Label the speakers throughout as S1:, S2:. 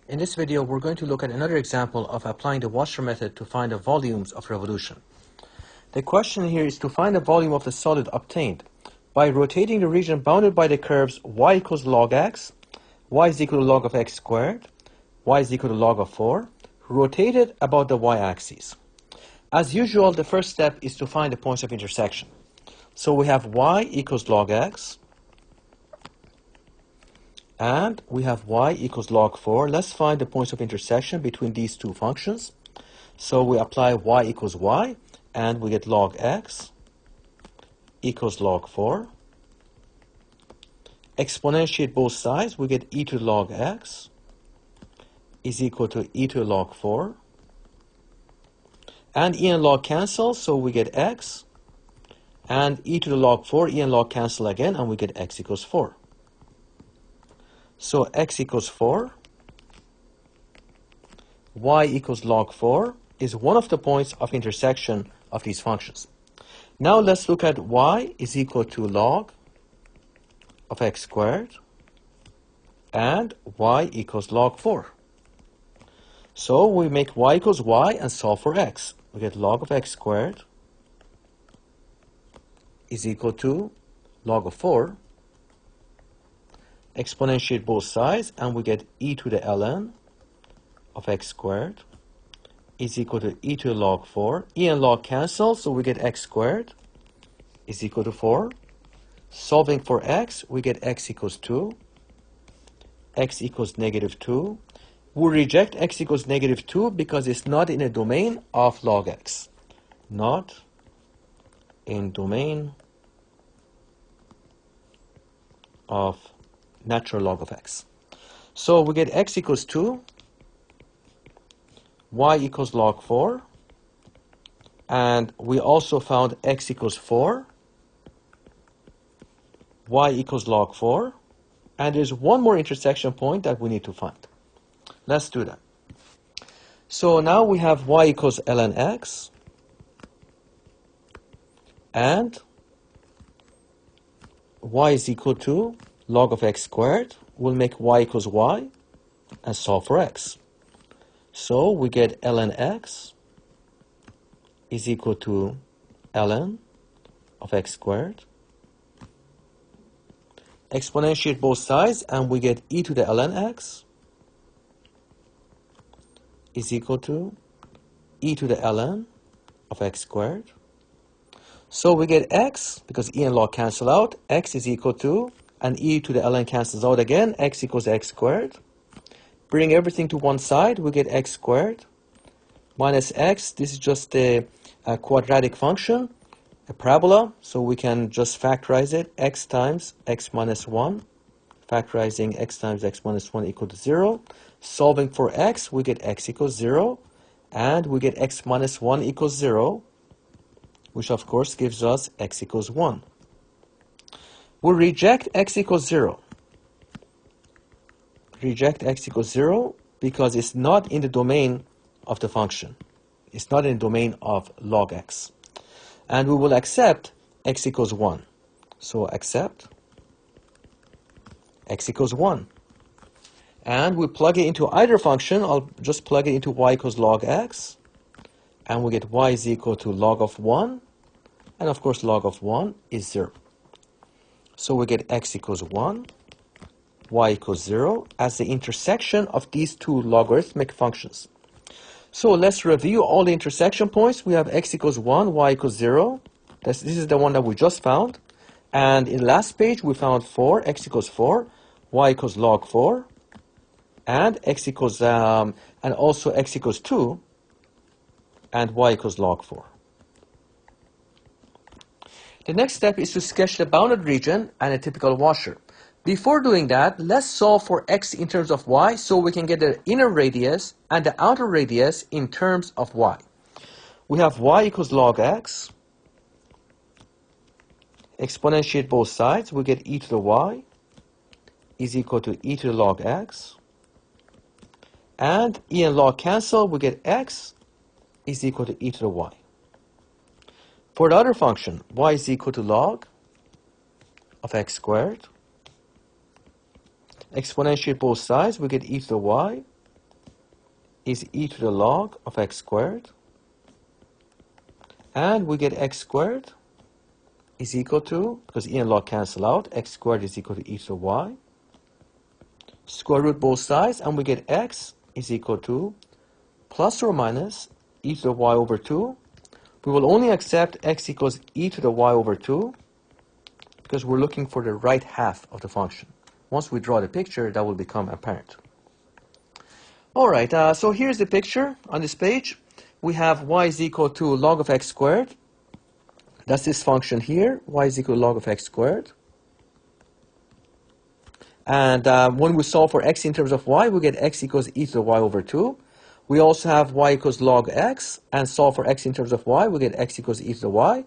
S1: In this video, we're going to look at another example of applying the washer method to find the volumes of revolution. The question here is to find the volume of the solid obtained by rotating the region bounded by the curves y equals log x, y is equal to log of x squared, y is equal to log of 4, rotated about the y-axis. As usual, the first step is to find the points of intersection. So we have y equals log x, and we have y equals log 4. Let's find the points of intersection between these two functions. So we apply y equals y, and we get log x equals log 4. Exponentiate both sides, we get e to the log x is equal to e to the log 4. And e and log cancel, so we get x. And e to the log 4, e and log cancel again, and we get x equals 4. So x equals 4, y equals log 4 is one of the points of intersection of these functions. Now let's look at y is equal to log of x squared and y equals log 4. So we make y equals y and solve for x. We get log of x squared is equal to log of 4. Exponentiate both sides, and we get e to the ln of x squared is equal to e to the log 4. E and log cancel, so we get x squared is equal to 4. Solving for x, we get x equals 2. X equals negative 2. We reject x equals negative 2 because it's not in a domain of log x. Not in domain of natural log of x. So we get x equals 2, y equals log 4, and we also found x equals 4, y equals log 4, and there's one more intersection point that we need to find. Let's do that. So now we have y equals ln x, and y is equal to log of x squared. We'll make y equals y and solve for x. So we get ln x is equal to ln of x squared. Exponentiate both sides, and we get e to the ln x is equal to e to the ln of x squared. So we get x, because e and log cancel out, x is equal to, and e to the ln cancels out again, x equals x squared. Bring everything to one side, we get x squared minus x. This is just a quadratic function, a parabola, so we can just factorize it, x times x minus 1. Factorizing x times x minus 1 equal to 0. Solving for x, we get x equals 0, and we get x minus 1 equals 0, which of course gives us x equals 1. We reject x equals 0. Reject x equals 0 because it's not in the domain of the function. It's not in the domain of log x. And we will accept x equals 1. So accept x equals 1. And we plug it into either function. I'll just plug it into y equals log x. And we get y is equal to log of 1. And of course log of 1 is 0. So we get x equals 1, y equals 0 as the intersection of these two logarithmic functions. So let's review all the intersection points. We have x equals 1, y equals 0. This is the one that we just found. And in the last page we found 4, x equals 4, y equals log 4, and x equals, and also x equals 2, and y equals log 4. The next step is to sketch the bounded region and a typical washer. Before doing that, let's solve for x in terms of y so we can get the inner radius and the outer radius in terms of y. We have y equals log x. Exponentiate both sides, we get e to the y is equal to e to the log x. And e and log cancel, we get x is equal to e to the y. For the other function, y is equal to log of x squared. Exponentiate both sides, we get e to the y is e to the log of x squared. And we get x squared is equal to, because e and log cancel out, x squared is equal to e to the y. Square root both sides, and we get x is equal to plus or minus e to the y over 2. We will only accept x equals e to the y over 2 because we're looking for the right half of the function. Once we draw the picture, that will become apparent. All right, so here's the picture on this page. We have y is equal to log of x squared. That's this function here. Y is equal to log of x squared. And when we solve for x in terms of y, we get x equals e to the y over 2. We also have y equals log x, and solve for x in terms of y, we get x equals e to the y.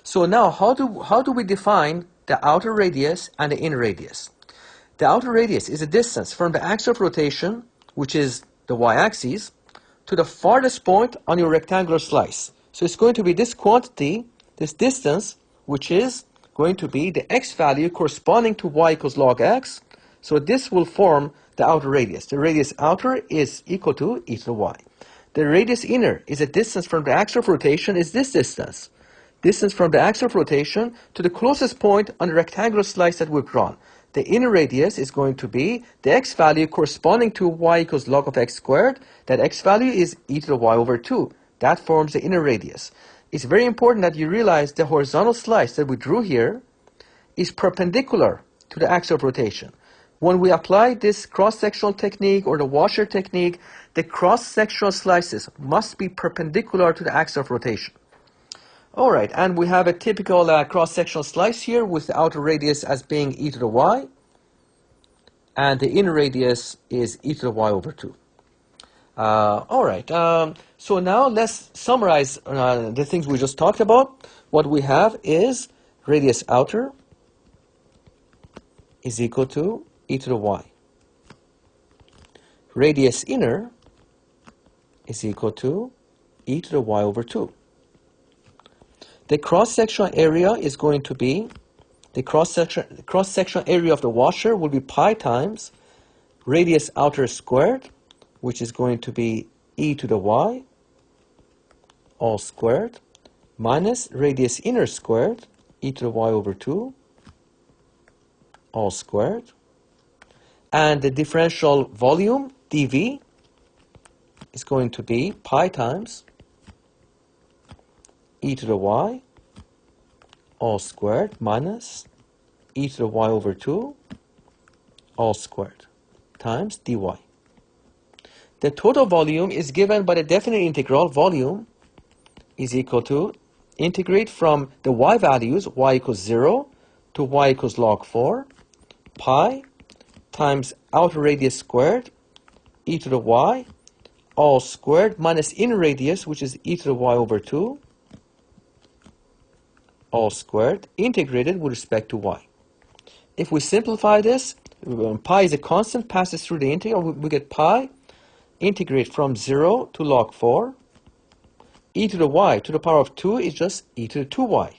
S1: So now, how do we define the outer radius and the inner radius? The outer radius is the distance from the axis of rotation, which is the y-axis, to the farthest point on your rectangular slice. So it's going to be this quantity, this distance, which is going to be the x value corresponding to y equals log x. So this will form the outer radius. The radius outer is equal to e to the y. The radius inner is a distance from the axis of rotation, is this distance. Distance from the axis of rotation to the closest point on the rectangular slice that we've drawn. The inner radius is going to be the x value corresponding to y equals log of x squared. That x value is e to the y over 2. That forms the inner radius. It's very important that you realize the horizontal slice that we drew here is perpendicular to the axis of rotation. When we apply this cross-sectional technique or the washer technique, the cross-sectional slices must be perpendicular to the axis of rotation. All right, and we have a typical cross-sectional slice here with the outer radius as being e to the y, and the inner radius is e to the y over 2. All right, so now let's summarize the things we just talked about. What we have is radius outer is equal to e to the y. Radius inner is equal to e to the y over 2. The cross-sectional area is going to be, the cross-sectional area of the washer will be pi times radius outer squared, which is going to be e to the y, all squared, minus radius inner squared, e to the y over 2, all squared. And the differential volume, dV, is going to be pi times e to the y, all squared, minus e to the y over 2, all squared, times dy. The total volume is given by the definite integral. Volume is equal to integrate from the y values, y equals 0 to y equals log 4, pi times outer radius squared, e to the y, all squared, minus inner radius, which is e to the y over 2, all squared, integrated with respect to y. If we simplify this, pi is a constant, passes through the integral, we get pi, integrate from 0 to log 4, e to the y to the power of 2 is just e to the 2y.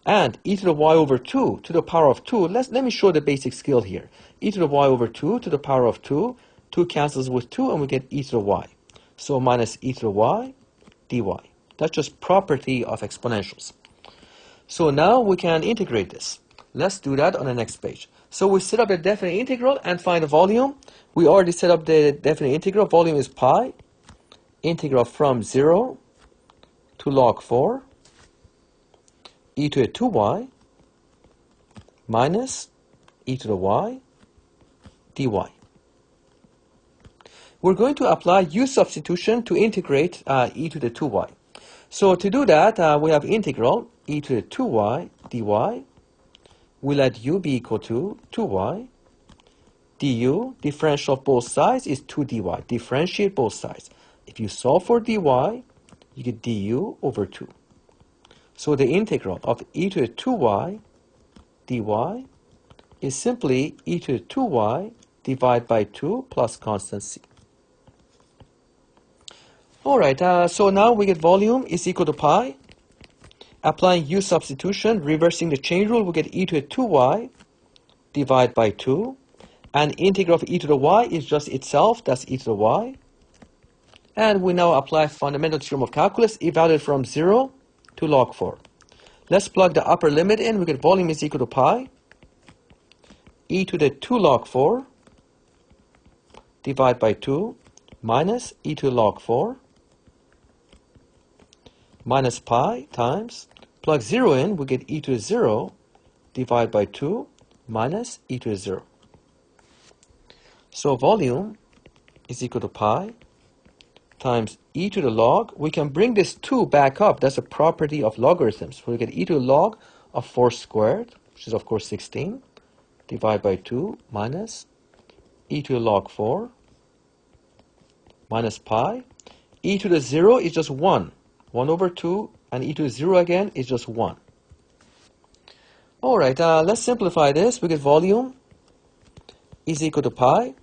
S1: And e to the y over 2 to the power of 2, let me show the basic skill here. E to the y over 2 to the power of 2, 2 cancels with 2, and we get e to the y. So minus e to the y dy. That's just property of exponentials. So now we can integrate this. Let's do that on the next page. So we set up the definite integral and find the volume. We already set up the definite integral. Volume is pi. Integral from 0 to log 4 e to the 2y minus e to the y dy. We're going to apply U substitution to integrate e to the 2y. So to do that, we have integral e to the 2y dy. We let u be equal to 2y. du, differential of both sides, is 2 dy. Differentiate both sides. If you solve for dy, you get du over 2. So the integral of e to the 2y dy is simply e to the 2y divided by 2 plus constant c. All right, so now we get volume is equal to pi. Applying U substitution, reversing the chain rule, we get e to the 2y divided by 2. And integral of e to the y is just itself, that's e to the y. And we now apply fundamental theorem of calculus, evaluate from 0 to log 4. Let's plug the upper limit in. We get volume is equal to pi e to the 2 log 4 divided by 2 minus e to the log 4 minus pi times, plug 0 in, we get e to the 0 divided by 2 minus e to the 0. So volume is equal to pi times e to the log. We can bring this 2 back up. That's a property of logarithms. We get e to the log of 4 squared, which is of course 16, divided by 2 minus e to the log 4 minus pi. E to the 0 is just 1. 1 over 2, and e to the 0 again is just 1. All right, let's simplify this. We get volume is equal to pi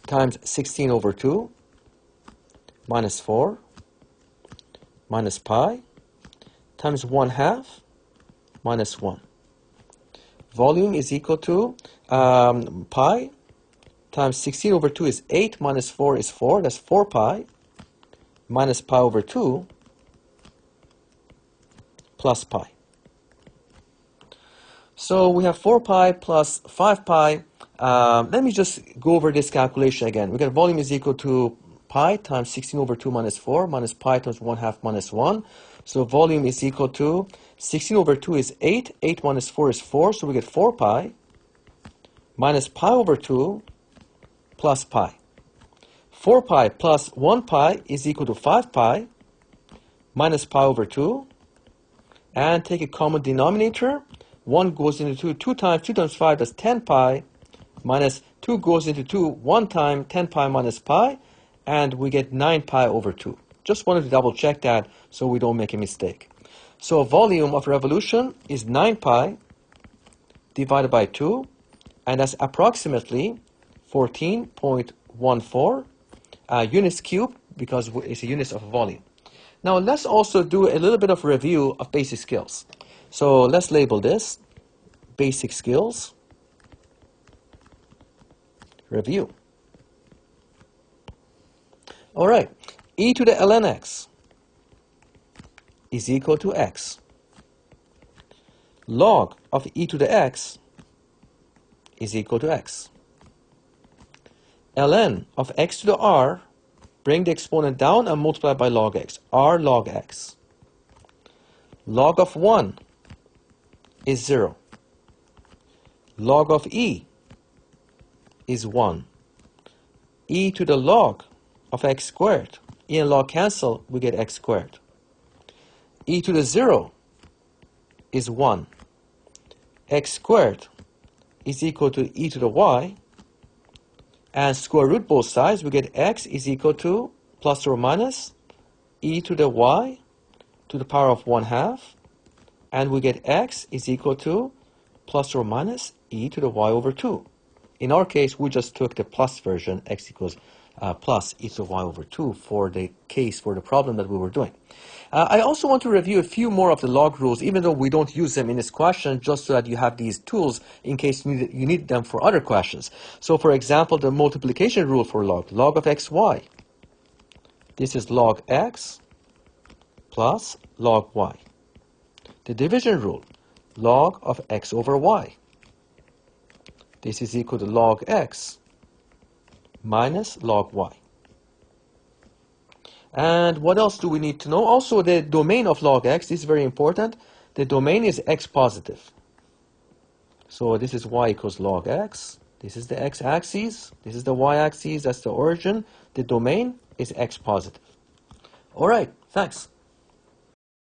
S1: times 16 over 2 minus 4 minus pi times 1/2 minus 1. Volume is equal to pi times 16 over 2 is 8 minus 4 is 4. That's 4 pi minus pi over 2 plus pi. So we have 4 pi plus 5 pi. Let me just go over this calculation again. We get volume is equal to pi times 16 over 2 minus 4 minus pi times 1/2 minus 1. So volume is equal to 16 over 2 is 8. 8 minus 4 is 4. So we get 4 pi minus pi over 2 plus pi. 4 pi plus 1 pi is equal to 5 pi minus pi over 2. And take a common denominator. 1 goes into 2. 2 times 5, that's 10 pi. Minus 2 goes into 2 one time, 10 pi minus pi. And we get 9 pi over 2. Just wanted to double check that so we don't make a mistake. So volume of revolution is 9 pi divided by 2. And that's approximately 14.14 units cubed, because it's a unit of volume. Now let's also do a little bit of review of basic skills. So let's label this basic skills review. All right, e to the ln x is equal to x. Log of e to the x is equal to x. Ln of x to the r, bring the exponent down and multiply by log x. R log x. Log of 1 is 0. Log of e is 1. E to the log of x squared. E and log cancel, we get x squared. E to the 0 is 1. X squared is equal to e to the y. And square root both sides, we get x is equal to plus or minus e to the y to the power of 1/2. And we get x is equal to plus or minus e to the y over 2. In our case, we just took the plus version, x equals plus e to the y over 2 for the case, for the problem that we were doing. I also want to review a few more of the log rules, even though we don't use them in this question, just so that you have these tools in case you need them for other questions. So for example, the multiplication rule for log of xy. This is log x plus log y. The division rule, log of x over y. This is equal to log x minus log y. And what else do we need to know? Also, the domain of log x, this is very important. The domain is x positive. So this is y equals log x. This is the x-axis. This is the y-axis. That's the origin. The domain is x positive. All right, thanks.